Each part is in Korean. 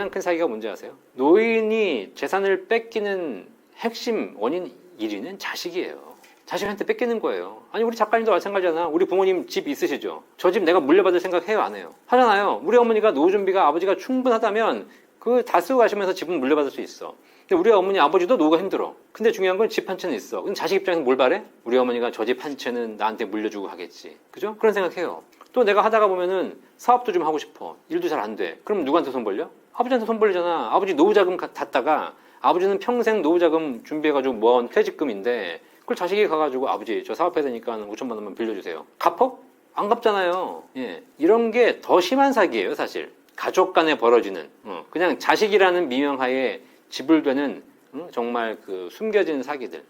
가장 큰 사기가 뭔지 아세요? 노인이 재산을 뺏기는 핵심 원인 1위는 자식이에요. 자식한테 뺏기는 거예요. 아니 우리 작가님도 마찬가지잖아. 우리 부모님 집 있으시죠? 저 집 내가 물려받을 생각 해요 안 해요? 하잖아요. 우리 어머니가 노후 준비가 아버지가 충분하다면 그 다 쓰고 가시면서 집은 물려받을 수 있어. 근데 우리 어머니 아버지도 노후가 힘들어. 근데 중요한 건 집 한 채는 있어. 그럼 자식 입장에서 뭘 바래? 우리 어머니가 저 집 한 채는 나한테 물려주고 가겠지. 그죠? 그런 생각해요. 또 내가 하다가 보면은 사업도 좀 하고 싶어. 일도 잘 안 돼. 그럼 누구한테 손 벌려? 아버지한테 손 벌리잖아. 아버지 노후자금 닫다가 아버지는 평생 노후자금 준비해가지고 모아온 퇴직금인데 그걸 자식이 가가지고 아버지 저 사업해야 되니까 5천만 원만 빌려주세요. 갚어? 안 갚잖아요. 예. 이런 게 더 심한 사기예요 사실. 가족 간에 벌어지는 그냥 자식이라는 미명하에 지불되는 정말 그 숨겨진 사기들.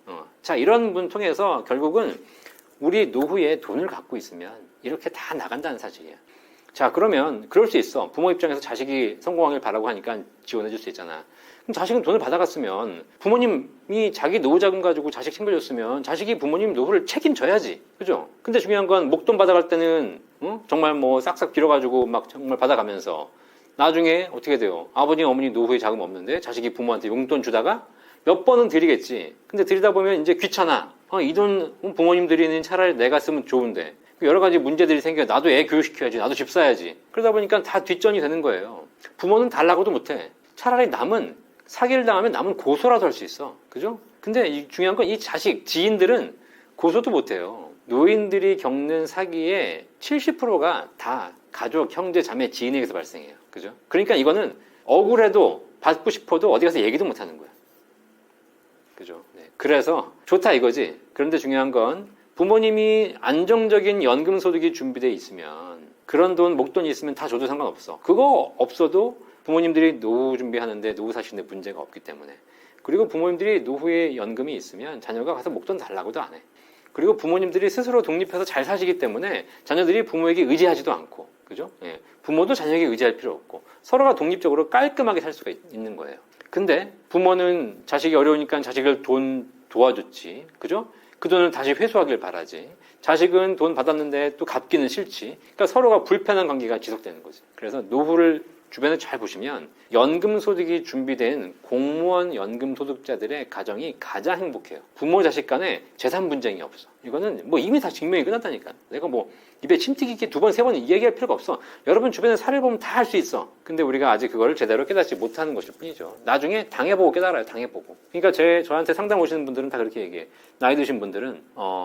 자 이런 분 통해서 결국은 우리 노후에 돈을 갖고 있으면 이렇게 다 나간다는 사실이에요. 자 그러면 그럴 수 있어. 부모 입장에서 자식이 성공하길 바라고 하니까 지원해 줄 수 있잖아. 그럼 자식은 돈을 받아갔으면 부모님이 자기 노후자금 가지고 자식 챙겨줬으면 자식이 부모님 노후를 책임져야지. 그죠? 근데 중요한 건 목돈 받아갈 때는 정말 뭐 싹싹 빌어가지고 막 정말 받아가면서 나중에 어떻게 돼요? 아버지 어머니 노후에 자금 없는데 자식이 부모한테 용돈 주다가 몇 번은 드리겠지. 근데 드리다 보면 이제 귀찮아. 이 돈 부모님 드리는 차라리 내가 쓰면 좋은데 여러 가지 문제들이 생겨. 나도 애 교육시켜야지. 나도 집 사야지. 그러다 보니까 다 뒷전이 되는 거예요. 부모는 달라고도 못해. 차라리 남은 사기를 당하면 남은 고소라도 할 수 있어. 그죠? 근데 중요한 건 이 자식, 지인들은 고소도 못해요. 노인들이 겪는 사기의 70%가 다 가족, 형제, 자매, 지인에게서 발생해요. 그죠? 그러니까 이거는 억울해도 받고 싶어도 어디 가서 얘기도 못 하는 거야. 그죠? 네. 그래서 좋다 이거지. 그런데 중요한 건 부모님이 안정적인 연금 소득이 준비되어 있으면 그런 돈, 목돈이 있으면 다 줘도 상관없어. 그거 없어도 부모님들이 노후 준비하는데 노후 사시는데 문제가 없기 때문에. 그리고 부모님들이 노후에 연금이 있으면 자녀가 가서 목돈 달라고도 안 해. 그리고 부모님들이 스스로 독립해서 잘 사시기 때문에 자녀들이 부모에게 의지하지도 않고, 그죠? 예. 부모도 자녀에게 의지할 필요 없고 서로가 독립적으로 깔끔하게 살 수가 있는 거예요. 근데 부모는 자식이 어려우니까 자식을 돈 도와줬지, 그죠? 그 돈을 다시 회수하길 바라지. 자식은 돈 받았는데 또 갚기는 싫지. 그러니까 서로가 불편한 관계가 지속되는 거지. 그래서 노후를 주변에 잘 보시면 연금 소득이 준비된 공무원 연금 소득자들의 가정이 가장 행복해요. 부모 자식 간에 재산 분쟁이 없어. 이거는 뭐 이미 다 증명이 끝났다니까. 내가 뭐 입에 침 튀기게 두 번, 세 번 얘기할 필요가 없어. 여러분 주변에 사례 보면 다 할 수 있어. 근데 우리가 아직 그거를 제대로 깨닫지 못하는 것일 뿐이죠. 나중에 당해보고 깨달아요. 당해보고. 그러니까 저한테 상담 오시는 분들은 다 그렇게 얘기해. 나이 드신 분들은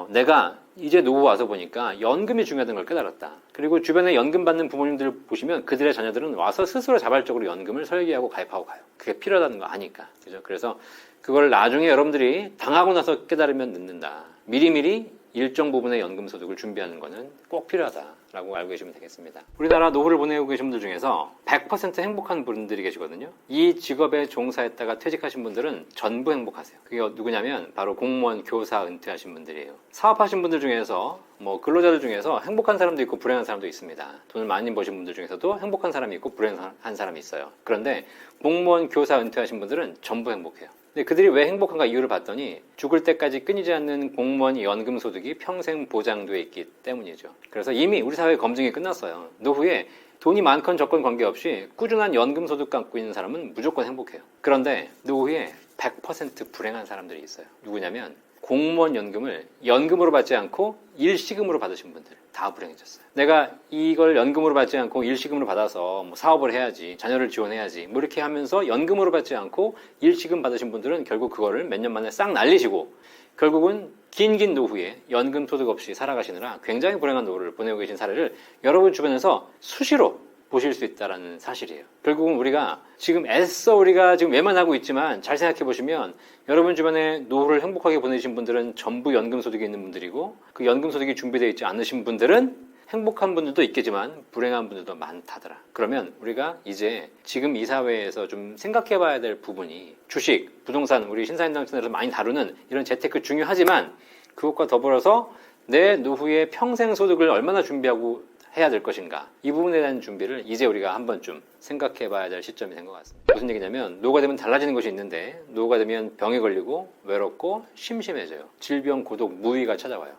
내가 이제 노후 와서 보니까 연금이 중요하다는 걸 깨달았다. 그리고 주변에 연금 받는 부모님들 보시면 그들의 자녀들은 와서 스스로 자발적으로 연금을 설계하고 가입하고 가요. 그게 필요하다는 거 아니까. 그죠? 그래서 그걸 나중에 여러분들이 당하고 나서 깨달으면 늦는다. 미리미리 일정 부분의 연금 소득을 준비하는 거는 꼭 필요하다라고 알고 계시면 되겠습니다. 우리나라 노후를 보내고 계신 분들 중에서 100% 행복한 분들이 계시거든요. 이 직업에 종사했다가 퇴직하신 분들은 전부 행복하세요. 그게 누구냐면 바로 공무원, 교사 은퇴하신 분들이에요. 사업하신 분들 중에서 뭐 근로자들 중에서 행복한 사람도 있고 불행한 사람도 있습니다. 돈을 많이 버신 분들 중에서도 행복한 사람이 있고 불행한 사람이 있어요. 그런데 공무원, 교사 은퇴하신 분들은 전부 행복해요. 근데 그들이 왜 행복한가 이유를 봤더니 죽을 때까지 끊이지 않는 공무원 연금 소득이 평생 보장되어 있기 때문이죠. 그래서 이미 우리 사회 검증이 끝났어요. 노후에 돈이 많건 적건 관계없이 꾸준한 연금 소득 갖고 있는 사람은 무조건 행복해요. 그런데 노후에 100% 불행한 사람들이 있어요. 누구냐면 공무원 연금을 연금으로 받지 않고 일시금으로 받으신 분들 다 불행해졌어요. 내가 이걸 연금으로 받지 않고 일시금으로 받아서 뭐 사업을 해야지, 자녀를 지원해야지 뭐 이렇게 하면서 연금으로 받지 않고 일시금 받으신 분들은 결국 그거를 몇 년 만에 싹 날리시고 결국은 긴 노후에 연금 소득 없이 살아가시느라 굉장히 불행한 노후를 보내고 계신 사례를 여러분 주변에서 수시로 보실 수 있다는 사실이에요. 결국은 우리가 지금 애써 우리가 지금 외면하고 있지만 잘 생각해 보시면 여러분 주변에 노후를 행복하게 보내신 분들은 전부 연금 소득이 있는 분들이고 그 연금 소득이 준비되어 있지 않으신 분들은 행복한 분들도 있겠지만 불행한 분들도 많다더라. 그러면 우리가 이제 지금 이 사회에서 좀 생각해 봐야 될 부분이 주식, 부동산, 우리 신사임당에서 많이 다루는 이런 재테크 중요하지만 그것과 더불어서 내 노후의 평생 소득을 얼마나 준비하고 해야 될 것인가, 이 부분에 대한 준비를 이제 우리가 한 번쯤 생각해 봐야 될 시점이 된 것 같습니다. 무슨 얘기냐면 노후가 되면 달라지는 것이 있는데 노후가 되면 병에 걸리고 외롭고 심심해져요. 질병, 고독, 무의가 찾아와요.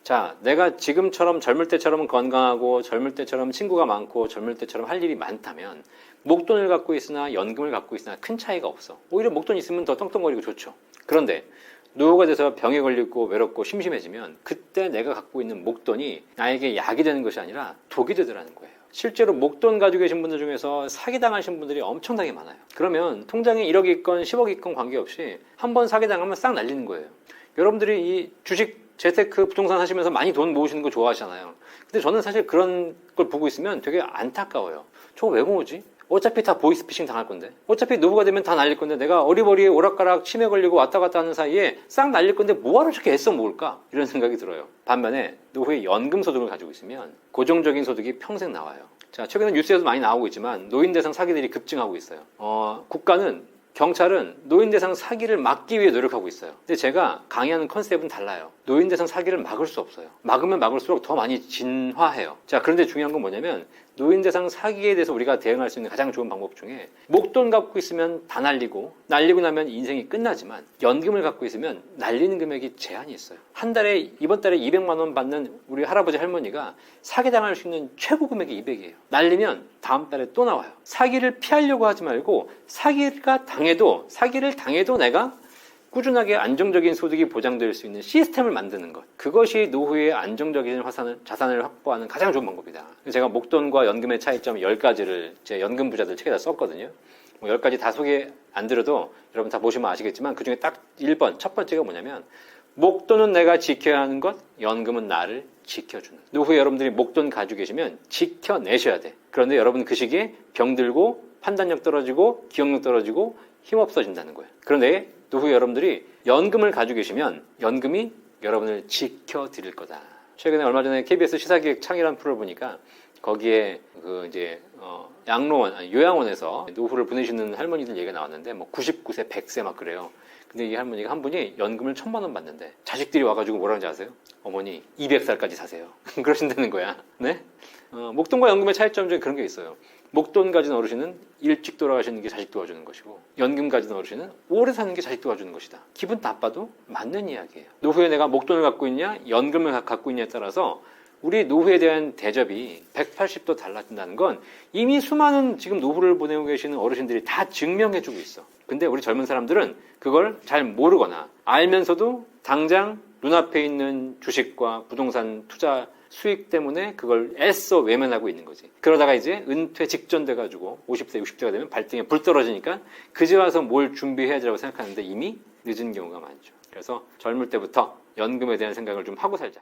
자, 내가 지금처럼 젊을 때처럼 건강하고 젊을 때처럼 친구가 많고 젊을 때처럼 할 일이 많다면 목돈을 갖고 있으나 연금을 갖고 있으나 큰 차이가 없어. 오히려 목돈 있으면 더 떵떵거리고 좋죠. 그런데 노후가 돼서 병에 걸리고 외롭고 심심해지면 그때 내가 갖고 있는 목돈이 나에게 약이 되는 것이 아니라 독이 되더라는 거예요. 실제로 목돈 가지고 계신 분들 중에서 사기당하신 분들이 엄청나게 많아요. 그러면 통장에 1억이 있건 10억이 있건 관계없이 한번 사기당하면 싹 날리는 거예요. 여러분들이 이 주식, 재테크, 부동산 하시면서 많이 돈 모으시는 거 좋아하시잖아요. 근데 저는 사실 그런 걸 보고 있으면 되게 안타까워요. 저거 왜 모으지? 어차피 다 보이스피싱 당할 건데, 어차피 노후가 되면 다 날릴 건데, 내가 어리버리 오락가락 치매 걸리고 왔다 갔다 하는 사이에 싹 날릴 건데 뭐하러 저렇게 애써 모을까? 이런 생각이 들어요. 반면에 노후에 연금 소득을 가지고 있으면 고정적인 소득이 평생 나와요. 자, 최근에 뉴스에도 많이 나오고 있지만 노인 대상 사기들이 급증하고 있어요. 국가는, 경찰은 노인 대상 사기를 막기 위해 노력하고 있어요. 근데 제가 강의하는 컨셉은 달라요. 노인 대상 사기를 막을 수 없어요. 막으면 막을수록 더 많이 진화해요. 자, 그런데 중요한 건 뭐냐면 노인 대상 사기에 대해서 우리가 대응할 수 있는 가장 좋은 방법 중에 목돈 갖고 있으면 다 날리고 나면 인생이 끝나지만 연금을 갖고 있으면 날리는 금액이 제한이 있어요. 한 달에 이번 달에 200만 원 받는 우리 할아버지 할머니가 사기당할 수 있는 최고 금액이 200이에요. 날리면 다음 달에 또 나와요. 사기를 피하려고 하지 말고 사기를 당해도 내가 꾸준하게 안정적인 소득이 보장될 수 있는 시스템을 만드는 것. 그것이 노후에 안정적인 자산을 확보하는 가장 좋은 방법이다. 제가 목돈과 연금의 차이점 10가지를 제 연금 부자들 책에다 썼거든요. 10가지 다 소개 안 드려도 여러분 다 보시면 아시겠지만 그중에 딱 1번, 첫 번째가 뭐냐면 목돈은 내가 지켜야 하는 것, 연금은 나를 지켜주는. 노후에 여러분들이 목돈 가지고 계시면 지켜내셔야 돼. 그런데 여러분 그 시기에 병들고 판단력 떨어지고 기억력 떨어지고 힘없어진다는 거예요. 그런데 노후에 여러분들이 연금을 가지고 계시면 연금이 여러분을 지켜드릴 거다. 최근에 얼마 전에 KBS 시사기획 창이라는 프로를 보니까 거기에 요양원에서 노후를 보내시는 할머니들 얘기가 나왔는데 99세, 100세 막 그래요. 근데 이 할머니가 한 분이 연금을 1,000만 원 받는데 자식들이 와가지고 뭐라는지 아세요? 어머니 200살까지 사세요. 그러신다는 거야. 네? 목돈과 연금의 차이점 중에 그런 게 있어요. 목돈 가진 어르신은 일찍 돌아가시는 게 자식 도와주는 것이고 연금 가진 어르신은 오래 사는 게 자식 도와주는 것이다. 기분 나빠도 맞는 이야기예요. 노후에 내가 목돈을 갖고 있냐 연금을 갖고 있냐에 따라서 우리 노후에 대한 대접이 180도 달라진다는 건 이미 수많은 지금 노후를 보내고 계시는 어르신들이 다 증명해주고 있어. 근데 우리 젊은 사람들은 그걸 잘 모르거나 알면서도 당장 눈앞에 있는 주식과 부동산 투자 수익 때문에 그걸 애써 외면하고 있는 거지. 그러다가 이제 은퇴 직전 돼가지고 50세, 60세가 되면 발등에 불 떨어지니까 그제 와서 뭘 준비해야 되라고 생각하는데 이미 늦은 경우가 많죠. 그래서 젊을 때부터 연금에 대한 생각을 좀 하고 살자.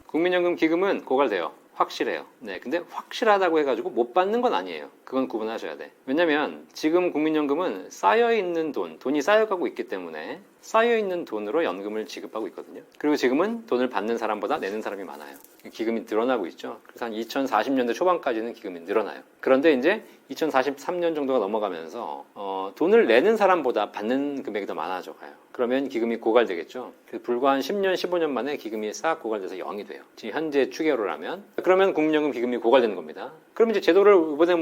국민연금 기금은 고갈돼요. 확실해요. 네, 근데 확실하다고 해가지고 못 받는 건 아니에요. 그건 구분하셔야 돼. 왜냐면 지금 국민연금은 쌓여있는 돈이 쌓여가고 있기 때문에 쌓여있는 돈으로 연금을 지급하고 있거든요. 그리고 지금은 돈을 받는 사람보다 내는 사람이 많아요. 기금이 늘어나고 있죠. 그래서 한 2040년대 초반까지는 기금이 늘어나요. 그런데 이제 2043년 정도가 넘어가면서 돈을 내는 사람보다 받는 금액이 더 많아져 가요. 그러면 기금이 고갈되겠죠. 불과 한 10년, 15년 만에 기금이 싹 고갈돼서 0이 돼요. 지금 현재 추계로라면. 그러면 국민연금 기금이 고갈되는 겁니다. 그럼 이제 제도를 이번에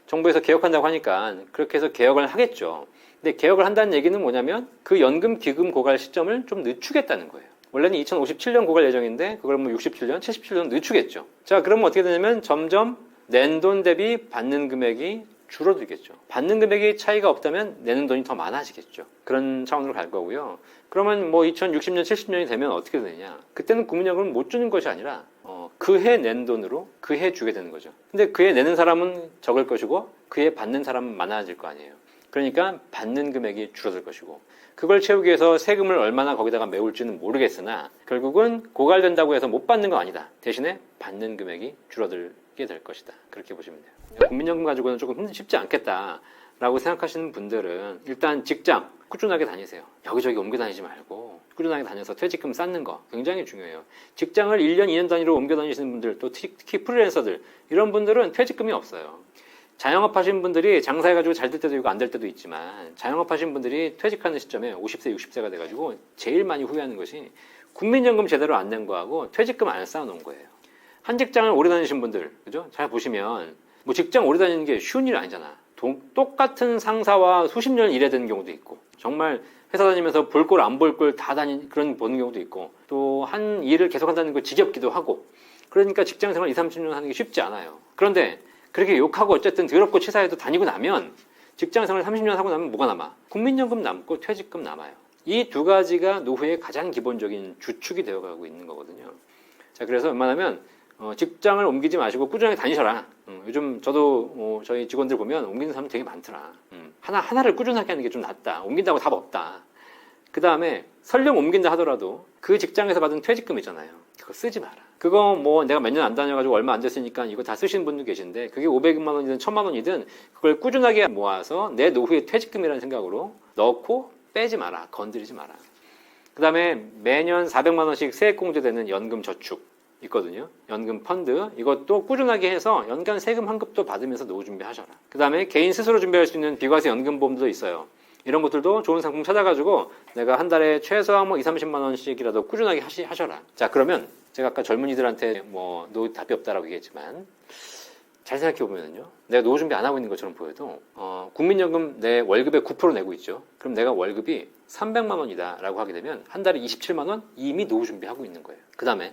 정부에서 개혁한다고 하니까 그렇게 해서 개혁을 하겠죠. 근데 개혁을 한다는 얘기는 뭐냐면 그 연금 기금 고갈 시점을 좀 늦추겠다는 거예요. 원래는 2057년 고갈 예정인데 그걸 67년, 77년 늦추겠죠. 자, 그러면 어떻게 되냐면 점점 낸 돈 대비 받는 금액이 줄어들겠죠. 받는 금액이 차이가 없다면 내는 돈이 더 많아지겠죠. 그런 차원으로 갈 거고요. 그러면 2060년, 70년이 되면 어떻게 되느냐? 그때는 국민연금을 못 주는 것이 아니라 그 해 낸 돈으로 그 해 주게 되는 거죠. 근데 그 해 내는 사람은 적을 것이고 그 해 받는 사람은 많아질 거 아니에요. 그러니까 받는 금액이 줄어들 것이고 그걸 채우기 위해서 세금을 얼마나 거기다가 메울지는 모르겠으나 결국은 고갈된다고 해서 못 받는 건 아니다. 대신에 받는 금액이 줄어들게 될 것이다. 그렇게 보시면 돼요. 국민연금 가지고는 조금 쉽지 않겠다라고 생각하시는 분들은 일단 직장 꾸준하게 다니세요. 여기저기 옮겨 다니지 말고 꾸준하게 다녀서 퇴직금 쌓는 거 굉장히 중요해요. 직장을 1년, 2년 단위로 옮겨 다니시는 분들, 또 특히 프리랜서들 이런 분들은 퇴직금이 없어요. 자영업 하신 분들이 장사해가지고 잘 될 때도 있고 안 될 때도 있지만 자영업 하신 분들이 퇴직하는 시점에 50세, 60세가 돼가지고 제일 많이 후회하는 것이 국민연금 제대로 안 낸 거하고 퇴직금 안 쌓아놓은 거예요. 한 직장을 오래 다니신 분들, 그죠? 잘 보시면 직장 오래 다니는 게 쉬운 일 아니잖아. 똑같은 상사와 수십 년을 일해야 되는 경우도 있고 정말 회사 다니면서 볼 꼴 안 볼 꼴 다 보는 경우도 있고 또 한 일을 계속 한다는 거 지겹기도 하고 그러니까 직장 생활 20, 30년 하는 게 쉽지 않아요. 그런데 그렇게 욕하고 어쨌든 더럽고 치사해도 다니고 나면 직장생활 30년 하고 나면 뭐가 남아? 국민연금 남고 퇴직금 남아요. 이 두 가지가 노후의 가장 기본적인 주축이 되어가고 있는 거거든요. 자, 그래서 웬만하면 직장을 옮기지 마시고 꾸준하게 다니셔라. 요즘 저도 저희 직원들 보면 옮기는 사람 되게 많더라. 하나를 꾸준하게 하는 게 좀 낫다. 옮긴다고 답 없다. 그 다음에 설령 옮긴다 하더라도 그 직장에서 받은 퇴직금 있잖아요. 그거 쓰지 마라. 그거 뭐 내가 몇 년 안 다녀가지고 얼마 안 됐으니까 이거 다 쓰시는 분도 계신데 그게 500만 원이든 1000만 원이든 그걸 꾸준하게 모아서 내 노후의 퇴직금이라는 생각으로 넣고 빼지 마라. 건드리지 마라. 그 다음에 매년 400만 원씩 세액공제되는 연금 저축 있거든요. 연금 펀드 이것도 꾸준하게 해서 연간 세금 환급도 받으면서 노후 준비하셔라. 그 다음에 개인 스스로 준비할 수 있는 비과세 연금보험도 있어요. 이런 것들도 좋은 상품 찾아가지고 내가 한 달에 최소한 뭐 2~30만 원씩이라도 꾸준하게 하셔라. 자, 그러면 제가 아까 젊은이들한테 뭐 노후 답이 없다라고 얘기했지만 잘 생각해보면요. 내가 노후 준비 안 하고 있는 것처럼 보여도 국민연금 내 월급의 9% 내고 있죠. 그럼 내가 월급이 300만 원이다 라고 하게 되면 한 달에 27만 원 이미 노후 준비하고 있는 거예요. 그 다음에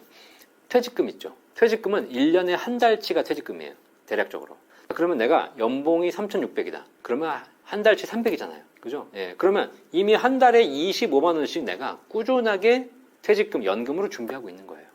퇴직금 있죠. 퇴직금은 1년에 한 달치가 퇴직금이에요. 대략적으로. 그러면 내가 연봉이 3,600이다. 그러면 한 달치 300이잖아요. 그죠? 예. 그러면 이미 한 달에 25만 원씩 내가 꾸준하게 퇴직금, 연금으로 준비하고 있는 거예요.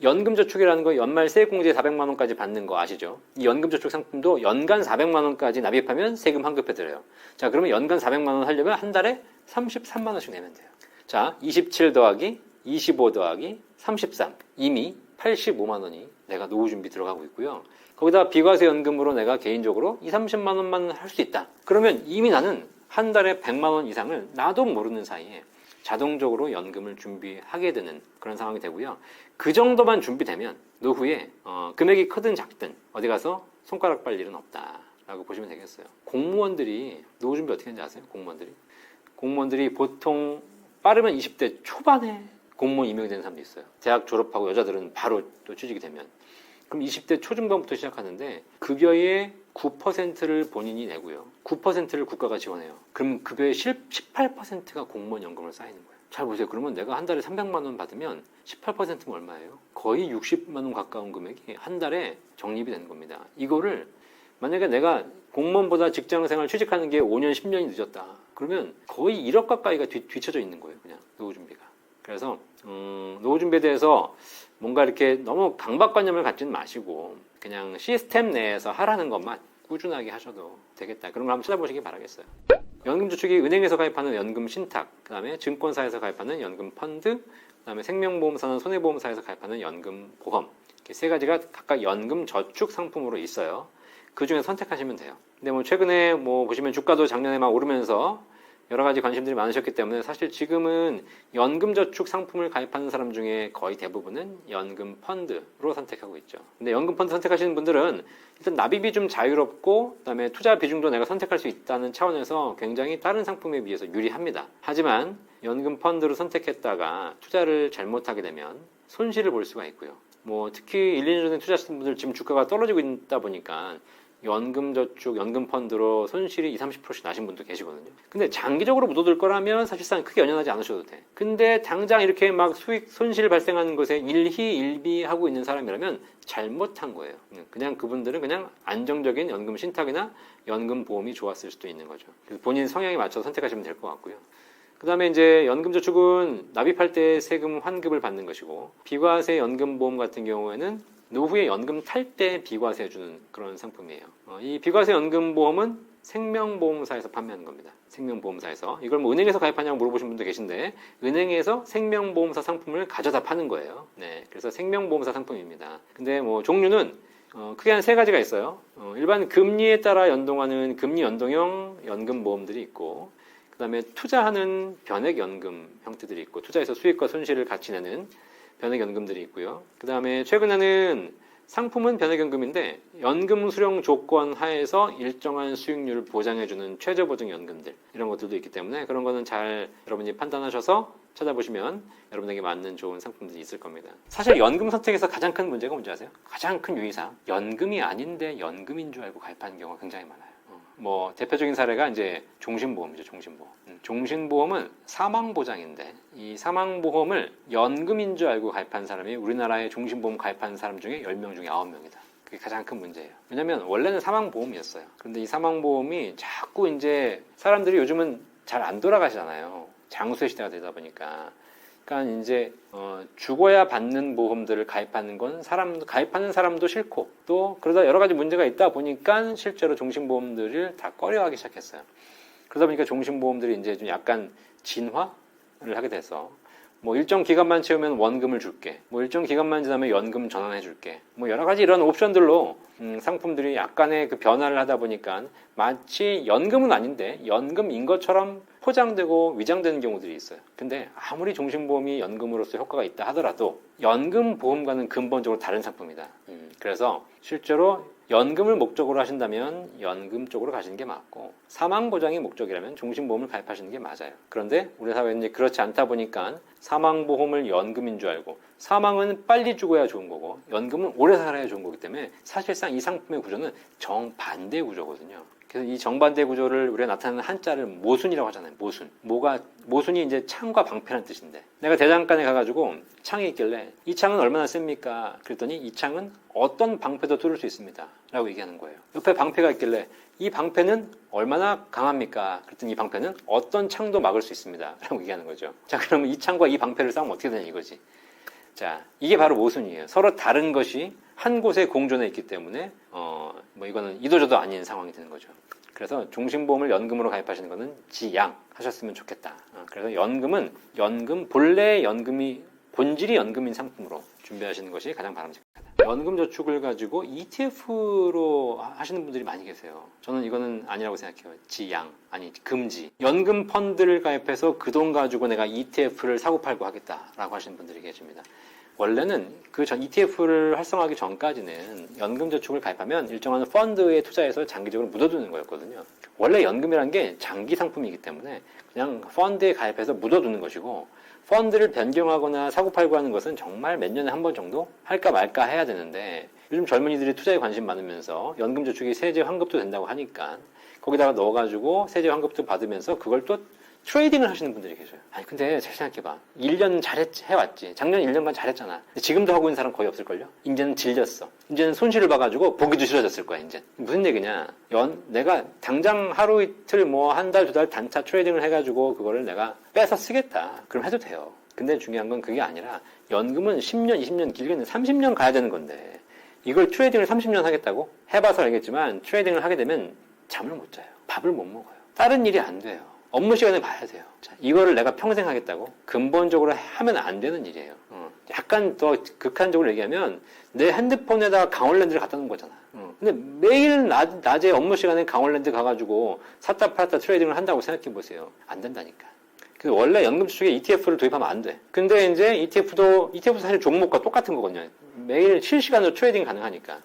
연금저축이라는 거 연말 세액공제 400만 원까지 받는 거 아시죠? 이 연금저축 상품도 연간 400만 원까지 납입하면 세금 환급해드려요. 자, 그러면 연간 400만 원 하려면 한 달에 33만 원씩 내면 돼요. 자, 27 더하기 25 더하기 33 이미 85만 원이 내가 노후 준비 들어가고 있고요. 거기다 비과세 연금으로 내가 개인적으로 20~30만 원만 할 수 있다. 그러면 이미 나는 한 달에 100만 원 이상을 나도 모르는 사이에 자동적으로 연금을 준비하게 되는 그런 상황이 되고요. 그 정도만 준비되면 노후에 금액이 크든 작든 어디 가서 손가락 빨 일은 없다라고 보시면 되겠어요. 공무원들이 노후 준비 어떻게 하는지 아세요? 공무원들이 보통 빠르면 20대 초반에 공무원 임용이 되는 사람도 있어요. 대학 졸업하고 여자들은 바로 또 취직이 되면. 그럼 20대 초중반부터 시작하는데 급여의 9%를 본인이 내고요. 9%를 국가가 지원해요. 그럼 급여의 18%가 공무원 연금으로 쌓이는 거예요. 잘 보세요. 그러면 내가 한 달에 300만 원 받으면 18%면 얼마예요? 거의 60만 원 가까운 금액이 한 달에 적립이 되는 겁니다. 이거를 만약에 내가 공무원보다 직장생활 취직하는 게 5년, 10년이 늦었다. 그러면 거의 1억 가까이가 뒤쳐져 있는 거예요. 그냥 노후 준비가. 그래서 노후 준비에 대해서 뭔가 이렇게 너무 강박관념을 갖지는 마시고 그냥 시스템 내에서 하라는 것만 꾸준하게 하셔도 되겠다. 그런 걸 한번 찾아보시기 바라겠어요. 연금저축이 은행에서 가입하는 연금 신탁, 그 다음에 증권사에서 가입하는 연금 펀드, 그 다음에 생명보험사나 손해보험사에서 가입하는 연금 보험, 이렇게 세 가지가 각각 연금 저축 상품으로 있어요. 그 중에 선택하시면 돼요. 근데 뭐 최근에 뭐 보시면 주가도 작년에 막 오르면서 여러 가지 관심들이 많으셨기 때문에 사실 지금은 연금저축 상품을 가입하는 사람 중에 거의 대부분은 연금 펀드로 선택하고 있죠. 근데 연금 펀드 선택하시는 분들은 일단 납입이 좀 자유롭고 그다음에 투자 비중도 내가 선택할 수 있다는 차원에서 굉장히 다른 상품에 비해서 유리합니다. 하지만 연금 펀드로 선택했다가 투자를 잘못하게 되면 손실을 볼 수가 있고요. 뭐 특히 1, 2년 전에 투자하신 분들 지금 주가가 떨어지고 있다 보니까 연금저축, 연금펀드로 손실이 20~30%씩 나신 분도 계시거든요. 근데 장기적으로 묻어둘 거라면 사실상 크게 연연하지 않으셔도 돼. 근데 당장 이렇게 막 수익, 손실 발생하는 것에 일희일비하고 있는 사람이라면 잘못한 거예요. 그냥 그분들은 그냥 안정적인 연금 신탁이나 연금 보험이 좋았을 수도 있는 거죠. 그래서 본인 성향에 맞춰서 선택하시면 될 것 같고요. 그 다음에 이제 연금저축은 납입할 때 세금 환급을 받는 것이고 비과세 연금보험 같은 경우에는 노후에 연금 탈 때 비과세 주는 그런 상품이에요. 이 비과세 연금보험은 생명보험사에서 판매하는 겁니다. 생명보험사에서. 이걸 뭐 은행에서 가입하냐고 물어보신 분도 계신데 은행에서 생명보험사 상품을 가져다 파는 거예요. 네, 그래서 생명보험사 상품입니다. 근데 뭐 종류는 크게 한 세 가지가 있어요. 일반 금리에 따라 연동하는 금리 연동형 연금보험들이 있고 그 다음에 투자하는 변액연금 형태들이 있고 투자에서 수익과 손실을 같이 내는 변액연금들이 있고요. 그 다음에 최근에는 상품은 변액연금인데 연금 수령 조건 하에서 일정한 수익률을 보장해주는 최저보증연금들 이런 것들도 있기 때문에 그런 거는 잘 여러분이 판단하셔서 찾아보시면 여러분에게 맞는 좋은 상품들이 있을 겁니다. 사실 연금 선택에서 가장 큰 문제가 뭔지 아세요? 가장 큰 유의사항 연금이 아닌데 연금인 줄 알고 가입하는 경우가 굉장히 많아요. 뭐 대표적인 사례가 이제 종신보험이죠. 종신보험. 종신보험은 사망보장인데 이 사망보험을 연금인 줄 알고 가입한 사람이 우리나라에 종신보험 가입한 사람 중에 10명 중에 9명이다. 그게 가장 큰 문제예요. 왜냐면 원래는 사망보험이었어요. 그런데 이 사망보험이 자꾸 이제 사람들이 요즘은 잘 안 돌아가시잖아요. 장수의 시대가 되다 보니까. 그러니까 이제 죽어야 받는 보험들을 가입하는 건 가입하는 사람도 싫고 또 그러다 여러 가지 문제가 있다 보니까 실제로 종신보험들을 다 꺼려하기 시작했어요. 그러다 보니까 종신보험들이 이제 좀 약간 진화를 하게 돼서 뭐 일정 기간만 채우면 원금을 줄게, 뭐 일정 기간만 지나면 연금 전환해 줄게, 뭐 여러 가지 이런 옵션들로 상품들이 약간의 그 변화를 하다 보니까 마치 연금은 아닌데 연금인 것처럼 포장되고 위장되는 경우들이 있어요. 근데 아무리 종신보험이 연금으로서 효과가 있다 하더라도 연금 보험과는 근본적으로 다른 상품이다. 그래서 실제로 연금을 목적으로 하신다면 연금 쪽으로 가시는 게 맞고 사망보장이 목적이라면 종신보험을 가입하시는 게 맞아요. 그런데 우리 사회는 이제 그렇지 않다 보니까 사망보험을 연금인 줄 알고 사망은 빨리 죽어야 좋은 거고 연금은 오래 살아야 좋은 거기 때문에 사실상 이 상품의 구조는 정반대 구조거든요. 그래서 이 정반대 구조를 우리가 나타내는 한자를 모순이라고 하잖아요. 모순이 이제 창과 방패라는 뜻인데 내가 대장간에 가가지고 창이 있길래 이 창은 얼마나 셉니까? 그랬더니 이 창은 어떤 방패도 뚫을 수 있습니다. 라고 얘기하는 거예요. 옆에 방패가 있길래 이 방패는 얼마나 강합니까? 그랬더니 이 방패는 어떤 창도 막을 수 있습니다. 라고 얘기하는 거죠. 자, 그러면 이 창과 이 방패를 싸우면 어떻게 되냐 이거지. 자, 이게 바로 모순이에요. 서로 다른 것이 한 곳에 공존해 있기 때문에 뭐 이거는 이도저도 아닌 상황이 되는 거죠. 그래서 종신보험을 연금으로 가입하시는 거는 지양 하셨으면 좋겠다. 그래서 연금은 본래 연금이 본질이 연금인 상품으로 준비하시는 것이 가장 바람직하다. 연금 저축을 가지고 ETF로 하시는 분들이 많이 계세요. 저는 이거는 아니라고 생각해요. 지양, 아니 금지. 연금 펀드를 가입해서 그 돈 가지고 내가 ETF를 사고 팔고 하겠다라고 하시는 분들이 계십니다. 원래는 그 전 ETF를 활성화하기 전까지는 연금 저축을 가입하면 일정한 펀드에 투자해서 장기적으로 묻어두는 거였거든요. 원래 연금이란 게 장기 상품이기 때문에 그냥 펀드에 가입해서 묻어두는 것이고 펀드를 변경하거나 사고팔고 하는 것은 정말 몇 년에 한 번 정도 할까 말까 해야 되는데 요즘 젊은이들이 투자에 관심 많으면서 연금 저축이 세제 환급도 된다고 하니까 거기다가 넣어가지고 세제 환급도 받으면서 그걸 또 트레이딩을 하시는 분들이 계셔요. 아니 근데 잘 생각해봐. 1년 해왔지. 작년 1년간 잘했잖아. 지금도 하고 있는 사람 거의 없을걸요? 이제는 질렸어. 이제는 손실을 봐가지고 보기도 싫어졌을 거야 이제. 무슨 얘기냐. 내가 당장 하루 이틀 뭐 한 달, 두 달 단타 트레이딩을 해가지고 그거를 내가 빼서 쓰겠다. 그럼 해도 돼요. 근데 중요한 건 그게 아니라 연금은 10년, 20년, 길게는 30년 가야 되는 건데 이걸 트레이딩을 30년 하겠다고? 해봐서 알겠지만 트레이딩을 하게 되면 잠을 못 자요. 밥을 못 먹어요. 다른 일이 안 돼요. 업무 시간에 봐야 돼요. 자, 이거를 내가 평생 하겠다고? 근본적으로 하면 안 되는 일이에요. 약간 더 극한적으로 얘기하면 내 핸드폰에다가 강원랜드를 갖다 놓은 거잖아. 근데 매일 낮에 업무 시간에 강원랜드 가가지고 샀다 팔았다 트레이딩을 한다고 생각해 보세요. 안 된다니까. 그래서 원래 연금 저축에 ETF를 도입하면 안 돼. 근데 이제 ETF도 사실 종목과 똑같은 거거든요. 매일 실시간으로 트레이딩 가능하니까.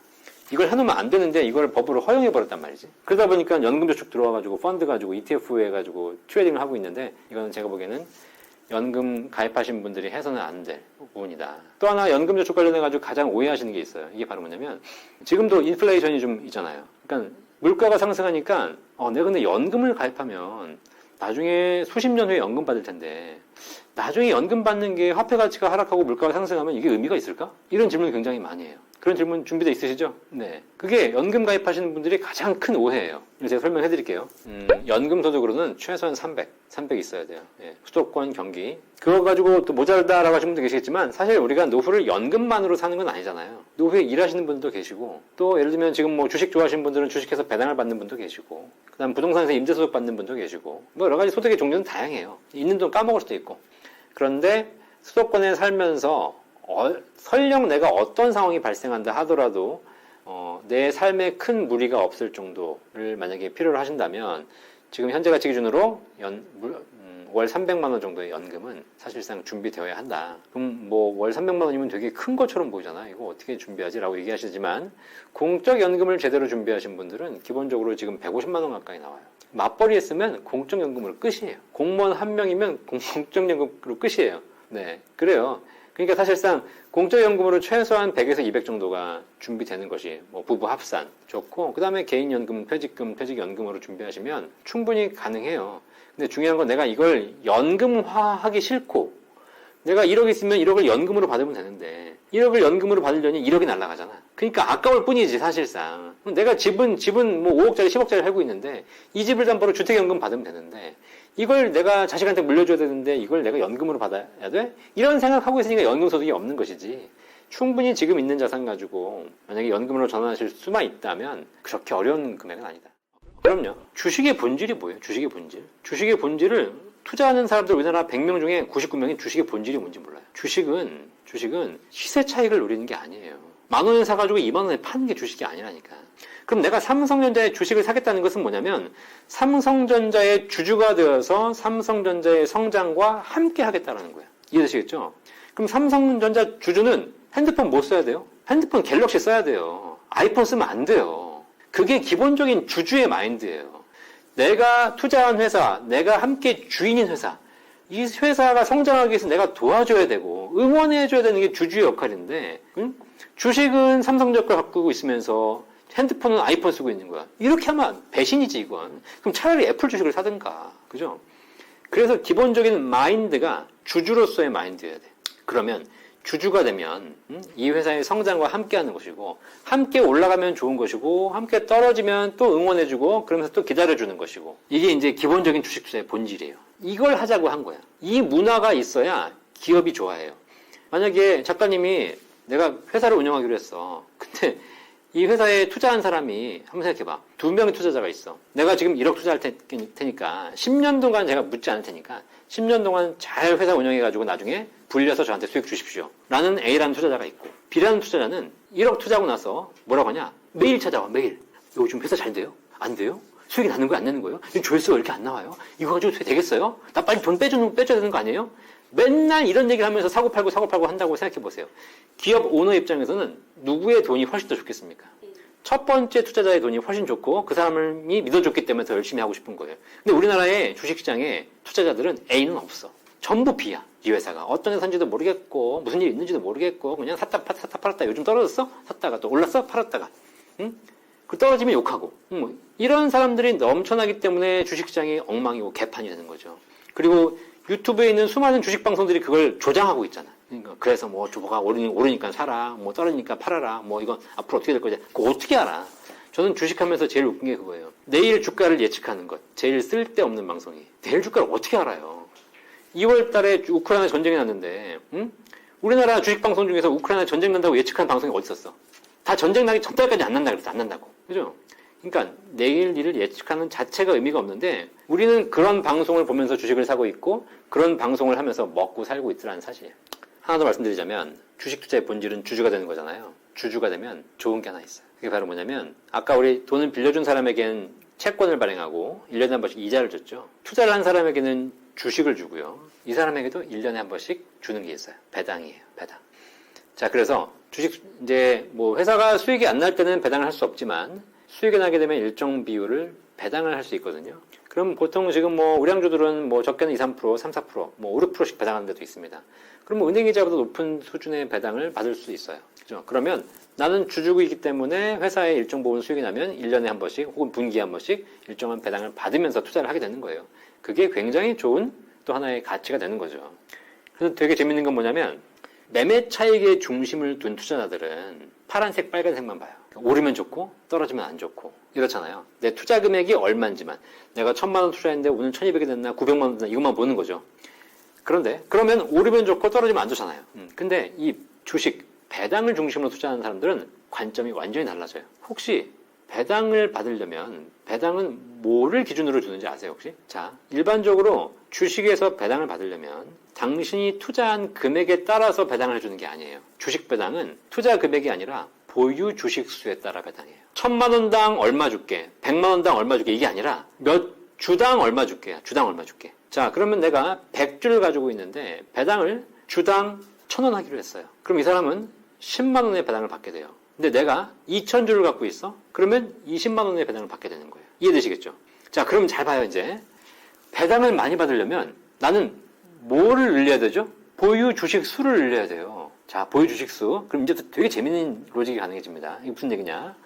이걸 해놓으면 안 되는데 이걸 법으로 허용해버렸단 말이지. 그러다 보니까 연금저축 들어와가지고 펀드 가지고 ETF 해가지고 트레이딩을 하고 있는데 이거는 제가 보기에는 연금 가입하신 분들이 해서는 안 될 부분이다. 또 하나 연금저축 관련해가지고 가장 오해하시는 게 있어요. 이게 바로 뭐냐면 지금도 인플레이션이 좀 있잖아요. 그러니까 물가가 상승하니까 내가 근데 연금을 가입하면 나중에 수십 년 후에 연금 받을 텐데 나중에 연금 받는 게 화폐 가치가 하락하고 물가가 상승하면 이게 의미가 있을까? 이런 질문이 굉장히 많이 해요. 그런 질문 준비되어 있으시죠? 네. 그게 연금 가입하시는 분들이 가장 큰 오해예요. 제가 설명해 드릴게요. 연금 소득으로는 최소한 300 있어야 돼요. 예. 수도권, 경기. 그거 가지고 또 모자르다라고 하시는 분도 계시겠지만 사실 우리가 노후를 연금만으로 사는 건 아니잖아요. 노후에 일하시는 분도 계시고 또 예를 들면 지금 뭐 주식 좋아하시는 분들은 주식해서 배당을 받는 분도 계시고 그다음 부동산에서 임대소득 받는 분도 계시고 뭐 여러 가지 소득의 종류는 다양해요. 있는 돈 까먹을 수도 있고. 그런데 수도권에 살면서 설령 내가 어떤 상황이 발생한다 하더라도 내 삶에 큰 무리가 없을 정도를 만약에 필요로 하신다면 지금 현재 가치 기준으로 월 300만 원 정도의 연금은 사실상 준비되어야 한다. 그럼 뭐 월 300만 원이면 되게 큰 것처럼 보이잖아. 이거 어떻게 준비하지? 라고 얘기하시지만 공적 연금을 제대로 준비하신 분들은 기본적으로 지금 150만 원 가까이 나와요. 맞벌이 했으면 공적 연금으로 끝이에요. 공무원 한 명이면 공적 연금으로 끝이에요. 네, 그래요. 그러니까 사실상 공적연금으로 최소한 100에서 200 정도가 준비되는 것이 뭐 부부 합산 좋고 그 다음에 개인연금, 퇴직연금으로 준비하시면 충분히 가능해요. 근데 중요한 건 내가 이걸 연금화하기 싫고 내가 1억 있으면 1억을 연금으로 받으면 되는데 1억을 연금으로 받으려니 1억이 날아가잖아. 그러니까 아까울 뿐이지 사실상. 내가 집은 뭐 5억짜리 10억짜리 살고 있는데 이 집을 담보로 주택연금 받으면 되는데 이걸 내가 자식한테 물려줘야 되는데 이걸 내가 연금으로 받아야 돼? 이런 생각하고 있으니까 연금소득이 없는 것이지. 충분히 지금 있는 자산 가지고 만약에 연금으로 전환하실 수만 있다면 그렇게 어려운 금액은 아니다. 그럼요. 주식의 본질이 뭐예요? 주식의 본질. 주식의 본질을 투자하는 사람들 우리나라 100명 중에 99명이 주식의 본질이 뭔지 몰라요. 주식은 시세 차익을 노리는 게 아니에요. 10,000원에 사가지고 20,000원에 파는 게 주식이 아니라니까. 그럼 내가 삼성전자의 주식을 사겠다는 것은 뭐냐면 삼성전자의 주주가 되어서 삼성전자의 성장과 함께 하겠다는 거야. 이해되시겠죠? 그럼 삼성전자 주주는 핸드폰 뭐 써야 돼요? 핸드폰 갤럭시 써야 돼요. 아이폰 쓰면 안 돼요. 그게 기본적인 주주의 마인드예요. 내가 투자한 회사, 내가 함께 주인인 회사, 이 회사가 성장하기 위해서 내가 도와줘야 되고 응원해줘야 되는 게 주주의 역할인데 주식은 삼성전자 걸 갖고 있으면서 핸드폰은 아이폰 쓰고 있는 거야. 이렇게 하면 배신이지 이건. 그럼 차라리 애플 주식을 사든가. 그죠? 그래서 기본적인 마인드가 주주로서의 마인드여야 돼. 그러면 주주가 되면 이 회사의 성장과 함께하는 것이고 함께 올라가면 좋은 것이고 함께 떨어지면 또 응원해주고 그러면서 또 기다려주는 것이고 이게 이제 기본적인 주식 투자의 본질이에요. 이걸 하자고 한 거야. 이 문화가 있어야 기업이 좋아해요. 만약에 작가님이 내가 회사를 운영하기로 했어. 근데 이 회사에 투자한 사람이 한번 생각해봐. 2명의 투자자가 있어. 내가 지금 1억 투자할 테니까 10년 동안 제가 묻지 않을 테니까 10년 동안 잘 회사 운영해가지고 나중에 불려서 저한테 수익 주십시오. 라는 A라는 투자자가 있고 B라는 투자자는 1억 투자하고 나서 뭐라고 하냐? 매일 찾아와. 매일. 요즘 회사 잘 돼요? 안 돼요? 수익이 나는 거예요? 안 나는 거예요? 조회수가 왜 이렇게 안 나와요? 이거 가지고 수익 되겠어요? 나 빨리 돈 빼줘야 되는 거 아니에요? 맨날 이런 얘기를 하면서 사고 팔고 한다고 생각해 보세요. 기업 오너 입장에서는 누구의 돈이 훨씬 더 좋겠습니까? 첫 번째 투자자의 돈이 훨씬 좋고 그 사람이 믿어줬기 때문에 더 열심히 하고 싶은 거예요. 근데 우리나라의 주식시장에 투자자들은 A는 없어. 전부 B야. 이 회사가 어떤 회사인지도 모르겠고 무슨 일이 있는지도 모르겠고 그냥 샀다 팔았다. 요즘 떨어졌어? 샀다가 또 올랐어? 팔았다가. 응? 그 떨어지면 욕하고. 이런 사람들이 넘쳐나기 때문에 주식시장이 엉망이고 개판이 되는 거죠. 그리고 유튜브에 있는 수많은 주식 방송들이 그걸 조장하고 있잖아. 그러니까 그래서 뭐 주가가 오르니까 사라, 뭐 떨어지니까 팔아라, 뭐 이건 앞으로 어떻게 될 거지? 그거 어떻게 알아? 저는 주식하면서 제일 웃긴 게 그거예요. 내일 주가를 예측하는 것, 제일 쓸데없는 방송이. 내일 주가를 어떻게 알아요? 2월 달에 우크라이나 전쟁이 났는데, 우리나라 주식 방송 중에서 우크라이나 전쟁 난다고 예측한 방송이 어디 있었어? 다 전쟁 나기 전달까지 안 난다 그랬어. 안 난다고. 그죠? 그러니까 내일 일을 예측하는 자체가 의미가 없는데 우리는 그런 방송을 보면서 주식을 사고 있고 그런 방송을 하면서 먹고 살고 있더라는 사실이에요. 하나 더 말씀드리자면 주식 투자의 본질은 주주가 되는 거잖아요. 주주가 되면 좋은 게 하나 있어요. 그게 바로 뭐냐면 아까 우리 돈을 빌려준 사람에겐 채권을 발행하고 1년에 한 번씩 이자를 줬죠. 투자를 한 사람에게는 주식을 주고요. 이 사람에게도 1년에 한 번씩 주는 게 있어요. 배당이에요. 배당. 자, 그래서 주식 이제 뭐 회사가 수익이 안 날 때는 배당을 할 수 없지만 수익이 나게 되면 일정 비율을 배당을 할 수 있거든요. 그럼 보통 지금 뭐 우량주들은 뭐 적게는 2, 3%, 3, 4%, 뭐 5, 6%씩 배당하는 데도 있습니다. 그럼 뭐 은행이자보다 높은 수준의 배당을 받을 수 있어요. 그죠? 그러면 나는 주주이기 때문에 회사에 일정 부분 수익이 나면 1년에 한 번씩 혹은 분기에 한 번씩 일정한 배당을 받으면서 투자를 하게 되는 거예요. 그게 굉장히 좋은 또 하나의 가치가 되는 거죠. 그래서 되게 재밌는 건 뭐냐면 매매 차익의 중심을 둔 투자자들은 파란색, 빨간색만 봐요. 오르면 좋고 떨어지면 안 좋고 이렇잖아요. 내 투자 금액이 얼마인지만 내가 1,000만 원 투자했는데 오늘 1,200이 됐나 900만 원 됐나 이것만 보는 거죠. 그런데 그러면 오르면 좋고 떨어지면 안 좋잖아요. 근데 이 주식 배당을 중심으로 투자하는 사람들은 관점이 완전히 달라져요. 혹시 배당을 받으려면 배당은 뭐를 기준으로 주는지 아세요 혹시? 자, 일반적으로 주식에서 배당을 받으려면 당신이 투자한 금액에 따라서 배당을 해주는 게 아니에요. 주식 배당은 투자 금액이 아니라 보유 주식 수에 따라 배당해요. 1,000만 원당 얼마 줄게, 100만 원당 얼마 줄게 이게 아니라 몇 주당 얼마 줄게, 주당 얼마 줄게. 자, 그러면 내가 100주를 가지고 있는데 배당을 주당 1,000원 하기로 했어요. 그럼 이 사람은 10만 원의 배당을 받게 돼요. 근데 내가 2,000주를 갖고 있어? 그러면 20만 원의 배당을 받게 되는 거예요. 이해되시겠죠? 자, 그럼 잘 봐요, 이제. 배당을 많이 받으려면 나는 뭐를 늘려야 되죠? 보유 주식 수를 늘려야 돼요. 자, 보유 주식 수. 그럼 이제 되게 재밌는 로직이 가능해집니다. 이게 무슨 얘기냐?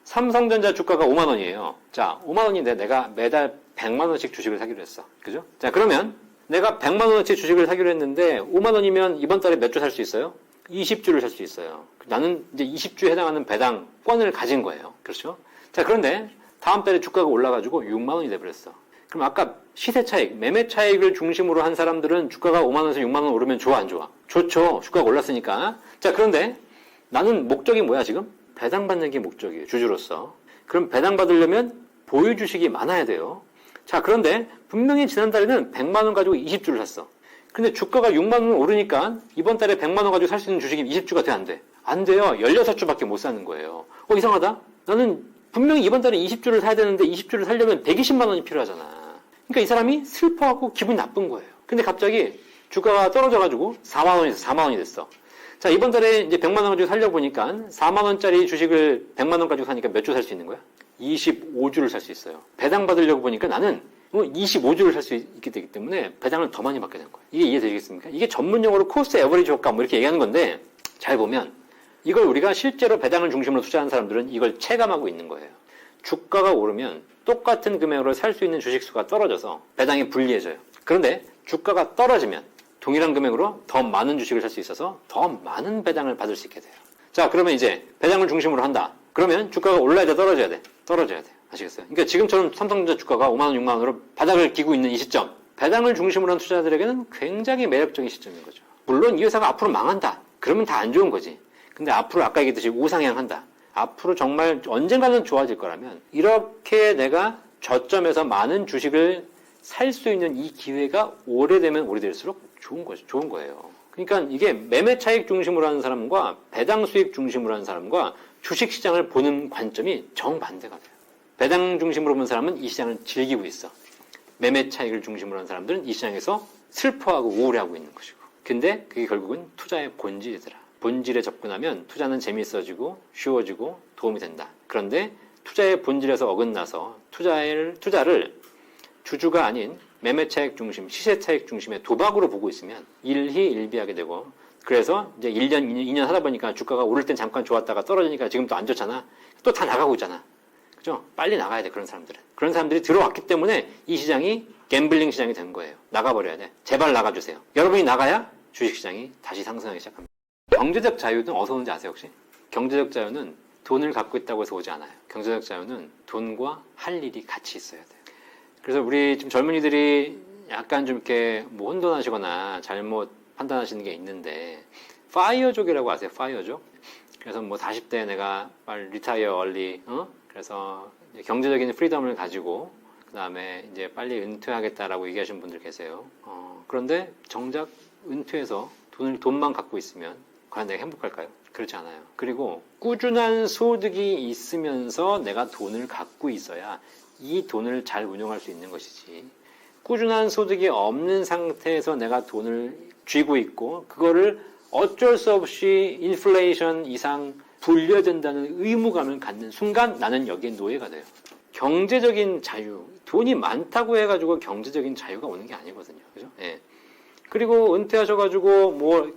삼성전자 주가가 5만 원이에요. 자, 5만 원인데 내가 매달 100만 원씩 주식을 사기로 했어. 그죠? 자, 그러면 내가 100만 원어치 주식을 사기로 했는데 5만 원이면 이번 달에 몇 주 살 수 있어요? 20주를 살 수 있어요. 나는 이제 20주에 해당하는 배당권을 가진 거예요. 그렇죠? 자, 그런데 다음 달에 주가가 올라가지고 6만 원이 돼버렸어. 그럼 아까 시세 차익, 매매 차익을 중심으로 한 사람들은 주가가 5만 원에서 6만 원 오르면 좋아, 안 좋아? 좋죠. 주가가 올랐으니까. 자, 그런데 나는 목적이 뭐야, 지금? 배당받는 게 목적이에요. 주주로서. 그럼 배당받으려면 보유 주식이 많아야 돼요. 자, 그런데 분명히 지난달에는 100만 원 가지고 20주를 샀어. 근데 주가가 6만 원 오르니까 이번 달에 100만 원 가지고 살 수 있는 주식이 20주가 돼, 안 돼? 안 돼요. 16주밖에 못 사는 거예요. 이상하다? 나는 분명히 이번 달에 20주를 사야 되는데 20주를 사려면 120만 원이 필요하잖아. 그러니까 이 사람이 슬퍼하고 기분이 나쁜 거예요. 근데 갑자기 주가가 떨어져가지고 4만 원에서 4만 원이 됐어. 자, 이번 달에 이제 100만 원 가지고 살려고 보니까 4만 원짜리 주식을 100만 원 가지고 사니까 몇 주 살 수 있는 거야? 25주를 살 수 있어요. 배당 받으려고 보니까 나는 25주를 살 수 있게 되기 때문에 배당을 더 많이 받게 된 거예요. 이게 이해되시겠습니까? 이게 전문용어로 코스트 에버리지 효과 뭐 이렇게 얘기하는 건데 잘 보면 이걸 우리가 실제로 배당을 중심으로 투자하는 사람들은 이걸 체감하고 있는 거예요. 주가가 오르면 똑같은 금액으로 살 수 있는 주식수가 떨어져서 배당이 불리해져요. 그런데 주가가 떨어지면 동일한 금액으로 더 많은 주식을 살 수 있어서 더 많은 배당을 받을 수 있게 돼요. 자, 그러면 이제 배당을 중심으로 한다. 그러면 주가가 올라야 돼, 떨어져야 돼? 떨어져야 돼. 아시겠어요? 그러니까 지금처럼 삼성전자 주가가 5만 원, 6만 원으로 바닥을 기고 있는 이 시점. 배당을 중심으로 한 투자자들에게는 굉장히 매력적인 시점인 거죠. 물론 이 회사가 앞으로 망한다. 그러면 다 안 좋은 거지. 근데 앞으로 아까 얘기했듯이 우상향한다. 앞으로 정말 언젠가는 좋아질 거라면 이렇게 내가 저점에서 많은 주식을 살 수 있는 이 기회가 오래되면 오래될수록 좋은 거예요. 그러니까 이게 매매 차익 중심으로 하는 사람과 배당 수익 중심으로 하는 사람과 주식 시장을 보는 관점이 정반대가 돼요. 배당 중심으로 보는 사람은 이 시장을 즐기고 있어. 매매 차익을 중심으로 하는 사람들은 이 시장에서 슬퍼하고 우울해하고 있는 것이고. 근데 그게 결국은 투자의 본질이더라. 본질에 접근하면 투자는 재미있어지고 쉬워지고 도움이 된다. 그런데 투자의 본질에서 어긋나서 투자를 주주가 아닌 매매 차익 중심, 시세 차익 중심의 도박으로 보고 있으면 일희일비하게 되고 그래서 이제 1년, 2년 하다 보니까 주가가 오를 땐 잠깐 좋았다가 떨어지니까 지금 또 안 좋잖아. 또 다 나가고 있잖아. 그죠? 빨리 나가야 돼, 그런 사람들은. 그런 사람들이 들어왔기 때문에 이 시장이 갬블링 시장이 된 거예요. 나가버려야 돼. 제발 나가주세요. 여러분이 나가야 주식시장이 다시 상승하기 시작합니다. 경제적 자유는 어디서 오는지 아세요, 혹시? 경제적 자유는 돈을 갖고 있다고 해서 오지 않아요. 경제적 자유는 돈과 할 일이 같이 있어야 돼요. 그래서 우리 지금 젊은이들이 약간 좀 이렇게 뭐 혼돈하시거나 잘못 판단하시는 게 있는데, 파이어족이라고 아세요? 파이어족? 그래서 뭐 40대에 내가 빨리 리타이어 얼리, 그래서 경제적인 프리덤을 가지고, 그 다음에 이제 빨리 은퇴하겠다라고 얘기하시는 분들 계세요. 그런데 정작 은퇴해서 돈만 갖고 있으면 과연 내가 행복할까요? 그렇지 않아요. 그리고 꾸준한 소득이 있으면서 내가 돈을 갖고 있어야 이 돈을 잘 운용할 수 있는 것이지. 꾸준한 소득이 없는 상태에서 내가 돈을 쥐고 있고 그거를 어쩔 수 없이 인플레이션 이상 불려된다는 의무감을 갖는 순간 나는 여기에 노예가 돼요. 경제적인 자유, 돈이 많다고 해가지고 경제적인 자유가 오는 게 아니거든요. 그죠? 예. 그리고 은퇴하셔가지고 뭐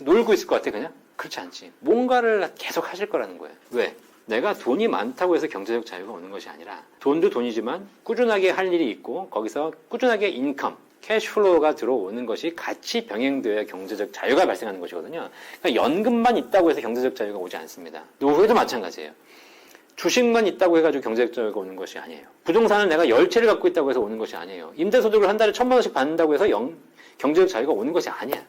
놀고 있을 것 같아 그냥? 그렇지 않지. 뭔가를 계속 하실 거라는 거예요. 왜? 내가 돈이 많다고 해서 경제적 자유가 오는 것이 아니라 돈도 돈이지만 꾸준하게 할 일이 있고 거기서 꾸준하게 인컴, 캐시플로우가 들어오는 것이 같이 병행되어야 경제적 자유가 발생하는 것이거든요. 그러니까 연금만 있다고 해서 경제적 자유가 오지 않습니다. 노후에도 마찬가지예요. 주식만 있다고 해가지고 경제적 자유가 오는 것이 아니에요. 부동산을 내가 10채를 갖고 있다고 해서 오는 것이 아니에요. 임대소득을 한 달에 1,000만 원씩 받는다고 해서 경제적 자유가 오는 것이 아니야.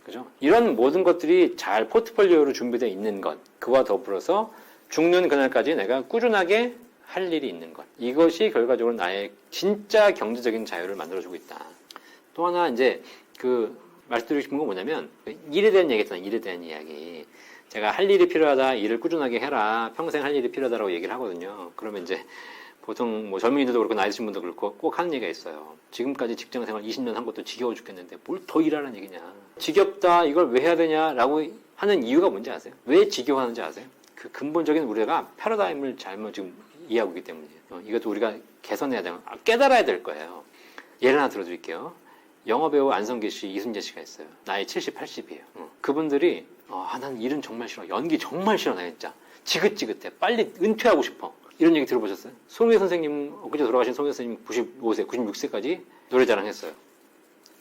그죠? 이런 모든 것들이 잘 포트폴리오로 준비되어 있는 것, 그와 더불어서 죽는 그날까지 내가 꾸준하게 할 일이 있는 것. 이것이 결과적으로 나의 진짜 경제적인 자유를 만들어주고 있다. 또 하나 이제 말씀드리고 싶은 건 뭐냐면 일에 대한 얘기 했잖아요. 일에 대한 이야기. 제가 할 일이 필요하다, 일을 꾸준하게 해라, 평생 할 일이 필요하다라고 얘기를 하거든요. 그러면 이제 보통 뭐 젊은이들도 그렇고 나이 드신 분도 그렇고 꼭 하는 얘기가 있어요. 지금까지 직장생활 20년 한 것도 지겨워 죽겠는데 뭘 더 일하라는 얘기냐. 지겹다, 이걸 왜 해야 되냐라고 하는 이유가 뭔지 아세요? 왜 지겨워하는지 아세요? 그 근본적인 우리가 패러다임을 잘못 지금 이해하고 있기 때문이에요. 이것도 우리가 개선해야 되고 깨달아야 될 거예요. 예를 하나 들어드릴게요. 영화배우 안성기 씨, 이순재 씨가 있어요. 나이 70, 80이에요. 그분들이 난 일은 정말 싫어. 연기 정말 싫어. 나 진짜 지긋지긋해. 빨리 은퇴하고 싶어. 이런 얘기 들어보셨어요? 송혜 선생님, 엊그제 돌아가신 송혜 선생님 95세, 96세까지 노래자랑 했어요.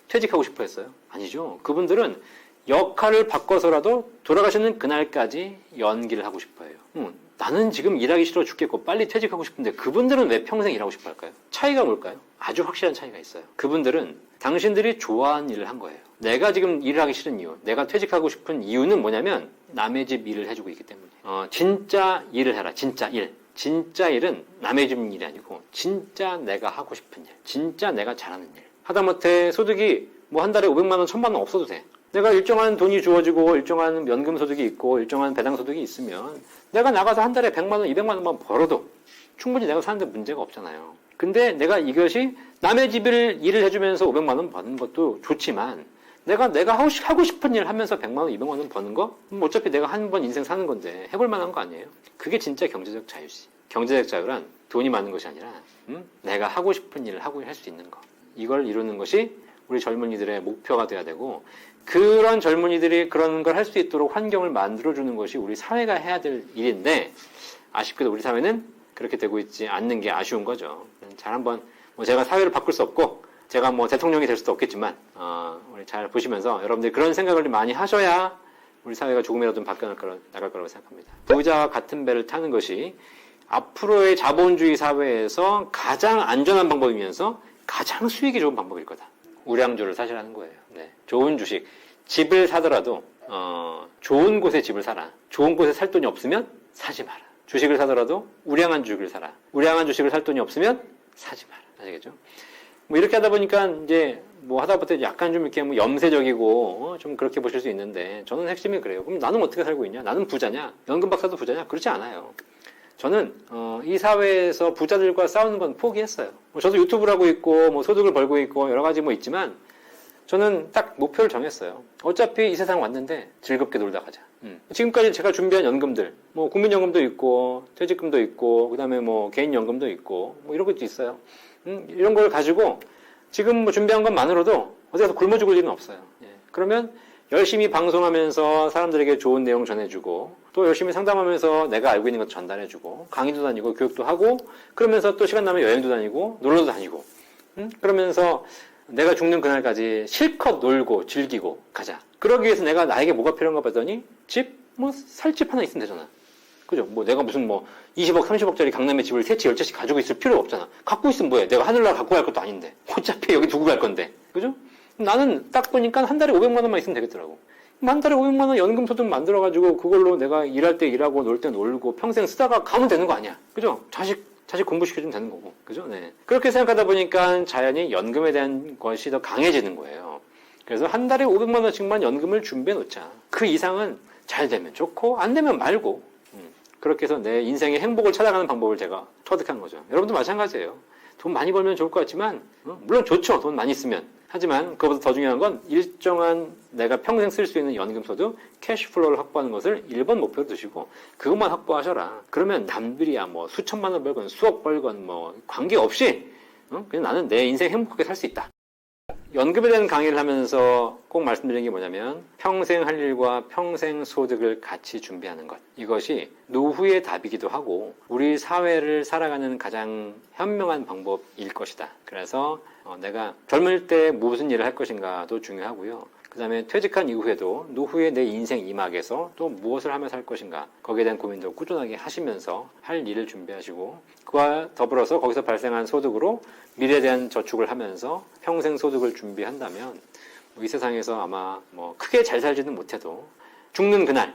퇴직하고 싶어 했어요? 아니죠. 그분들은 역할을 바꿔서라도 돌아가시는 그날까지 연기를 하고 싶어 해요. 나는 지금 일하기 싫어 죽겠고 빨리 퇴직하고 싶은데 그분들은 왜 평생 일하고 싶어 할까요? 차이가 뭘까요? 아주 확실한 차이가 있어요. 그분들은 당신들이 좋아하는 일을 한 거예요. 내가 지금 일을 하기 싫은 이유, 내가 퇴직하고 싶은 이유는 뭐냐면 남의 집 일을 해주고 있기 때문에. 진짜 일을 해라. 진짜 일. 진짜 일은 남의 집 일이 아니고 진짜 내가 하고 싶은 일, 진짜 내가 잘하는 일. 하다못해 소득이 뭐 한 달에 500만 원, 1000만 원 없어도 돼. 내가 일정한 돈이 주어지고 일정한 연금 소득이 있고 일정한 배당 소득이 있으면 내가 나가서 한 달에 100만 원, 200만 원만 벌어도 충분히 내가 사는데 문제가 없잖아요. 근데 내가 이것이 남의 집을 일을 해주면서 500만 원 버는 것도 좋지만 내가 하고 싶은 일 하면서 100만 원, 200만 원 버는 거? 어차피 내가 한 번 인생 사는 건데 해볼 만한 거 아니에요? 그게 진짜 경제적 자유지. 경제적 자유란 돈이 많은 것이 아니라 내가 하고 싶은 일을 하고 할 수 있는 거. 이걸 이루는 것이 우리 젊은이들의 목표가 돼야 되고 그런 젊은이들이 그런 걸 할 수 있도록 환경을 만들어주는 것이 우리 사회가 해야 될 일인데 아쉽게도 우리 사회는 그렇게 되고 있지 않는 게 아쉬운 거죠. 잘 한번 제가 사회를 바꿀 수 없고 제가 대통령이 될 수도 없겠지만 우리 잘 보시면서 여러분들이 그런 생각을 많이 하셔야 우리 사회가 조금이라도 바뀌어 나갈 거라고 생각합니다. 부자와 같은 배를 타는 것이 앞으로의 자본주의 사회에서 가장 안전한 방법이면서 가장 수익이 좋은 방법일 거다. 우량주를 사시라는 거예요. 네. 좋은 주식, 집을 사더라도 좋은 곳에 집을 사라. 좋은 곳에 살 돈이 없으면 사지 마라. 주식을 사더라도 우량한 주식을 사라. 우량한 주식을 살 돈이 없으면 사지 마라. 아시겠죠? 이렇게 하다 보니까 이제 하다 보니 약간 좀 이렇게 염세적이고 좀 그렇게 보실 수 있는데 저는 핵심이 그래요. 그럼 나는 어떻게 살고 있냐? 나는 부자냐? 연금 박사도 부자냐? 그렇지 않아요. 저는 이 사회에서 부자들과 싸우는 건 포기했어요. 저도 유튜브를 하고 있고 소득을 벌고 있고 여러 가지 있지만 저는 딱 목표를 정했어요. 어차피 이 세상 왔는데 즐겁게 놀다 가자. 지금까지 제가 준비한 연금들 국민연금도 있고 퇴직금도 있고 그다음에 개인연금도 있고 이런 것도 있어요. 이런 걸 가지고 지금 준비한 것만으로도 어디 가서 굶어 죽을 일은 없어요. 예. 그러면 열심히 방송하면서 사람들에게 좋은 내용 전해주고 또 열심히 상담하면서 내가 알고 있는 것도 전달해주고 강의도 다니고 교육도 하고 그러면서 또 시간 나면 여행도 다니고 놀러도 다니고 그러면서 내가 죽는 그날까지 실컷 놀고 즐기고 가자. 그러기 위해서 내가 나에게 뭐가 필요한가 봤더니 집? 살 집 하나 있으면 되잖아. 그죠? 내가 무슨 20억, 30억짜리 강남에 집을 3채, 10채씩 가지고 있을 필요가 없잖아. 갖고 있으면 뭐해? 내가 하늘나라 갖고 갈 것도 아닌데. 어차피 여기 두고 갈 건데. 그죠? 나는 딱 보니까 한 달에 500만 원만 있으면 되겠더라고. 한 달에 500만 원 연금 소득 만들어가지고 그걸로 내가 일할 때 일하고 놀 때 놀고 평생 쓰다가 가면 되는 거 아니야. 그죠? 자식 공부시켜주면 되는 거고. 그죠? 네. 그렇게 생각하다 보니까 자연히 연금에 대한 것이 더 강해지는 거예요. 그래서 한 달에 500만 원씩만 연금을 준비해 놓자. 그 이상은 잘 되면 좋고 안 되면 말고. 그렇게 해서 내 인생의 행복을 찾아가는 방법을 제가 터득한 거죠. 여러분도 마찬가지예요. 돈 많이 벌면 좋을 것 같지만 물론 좋죠. 돈 많이 쓰면. 하지만 그것보다 더 중요한 건 일정한 내가 평생 쓸 수 있는 연금 소득, 캐시플로우를 확보하는 것을 1번 목표로 두시고 그것만 확보하셔라. 그러면 남들이야 수천만 원 벌건 수억 벌건 관계없이 그냥 나는 내 인생 행복하게 살 수 있다. 연금에 대한 강의를 하면서 꼭 말씀드리는 게 뭐냐면 평생 할 일과 평생 소득을 같이 준비하는 것. 이것이 노후의 답이기도 하고 우리 사회를 살아가는 가장 현명한 방법일 것이다. 그래서 내가 젊을 때 무슨 일을 할 것인가도 중요하고요. 그 다음에 퇴직한 이후에도 노후의 내 인생 이막에서 또 무엇을 하면서 할 것인가 거기에 대한 고민도 꾸준하게 하시면서 할 일을 준비하시고 그와 더불어서 거기서 발생한 소득으로 미래에 대한 저축을 하면서 평생 소득을 준비한다면 이 세상에서 아마 크게 잘 살지는 못해도 죽는 그날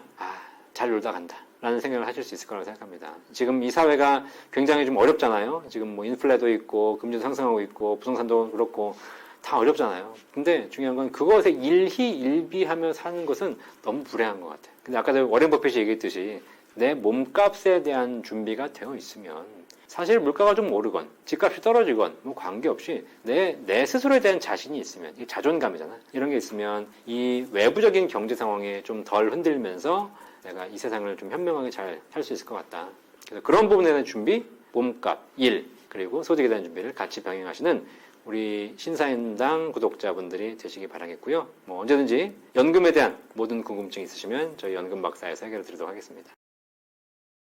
잘 놀다 간다 라는 생각을 하실 수 있을 거라고 생각합니다. 지금 이 사회가 굉장히 좀 어렵잖아요. 지금 인플레도 있고 금리도 상승하고 있고 부동산도 그렇고 다 어렵잖아요. 근데 중요한 건 그것에 일희일비하며 사는 것은 너무 불행한 것 같아요. 근데 아까도 워렌 버핏이 얘기했듯이 내 몸값에 대한 준비가 되어 있으면 사실 물가가 좀 오르건 집값이 떨어지건 관계없이 내 스스로에 대한 자신이 있으면 이 자존감이잖아. 이런 게 있으면 이 외부적인 경제 상황에 좀 덜 흔들면서 내가 이 세상을 좀 현명하게 잘 살 수 있을 것 같다. 그래서 그런 부분에 대한 준비, 몸값, 일, 그리고 소득에 대한 준비를 같이 병행하시는 우리 신사임당 구독자분들이 되시기 바라겠고요. 언제든지 연금에 대한 모든 궁금증이 있으시면 저희 연금 박사에서 해결해 드리도록 하겠습니다.